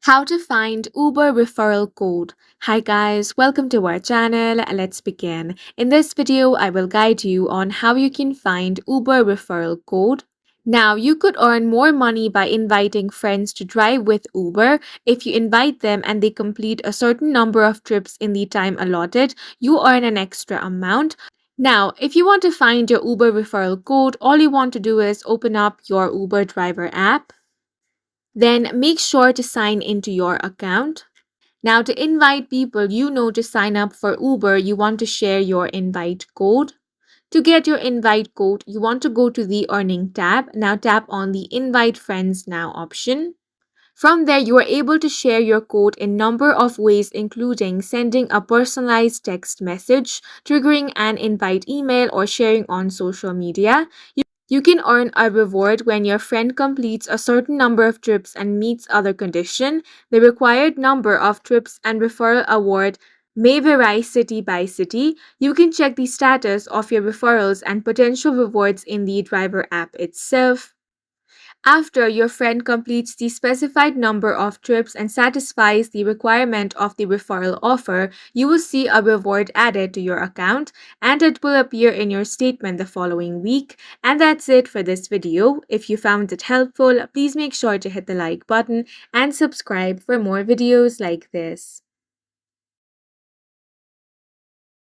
How to find Uber referral code. Hi guys, welcome to our channel. Let's begin. In this video, I will guide you on how you can find Uber referral code. Now, you could earn more money by inviting friends to drive with Uber. If you invite them and they complete a certain number of trips in the time allotted, you earn an extra amount. Now, if you want to find your Uber referral code, all you want to do is open up your Uber driver app. Then make sure to sign into your account. Now, to invite people you know to sign up for Uber, you want to share your invite code. To get your invite code, you want to go to the Earning tab. Now, tap on the Invite Friends Now option. From there, you are able to share your code in number of ways, including sending a personalized text message, triggering an invite email, or sharing on social media. You can earn a reward when your friend completes a certain number of trips and meets other condition. The required number of trips and referral award may vary city by city. You can check the status of your referrals and potential rewards in the driver app itself. After your friend completes the specified number of trips and satisfies the requirement of the referral offer, you will see a reward added to your account and it will appear in your statement the following week. And that's it for this video. If you found it helpful, please make sure to hit the like button and subscribe for more videos like this.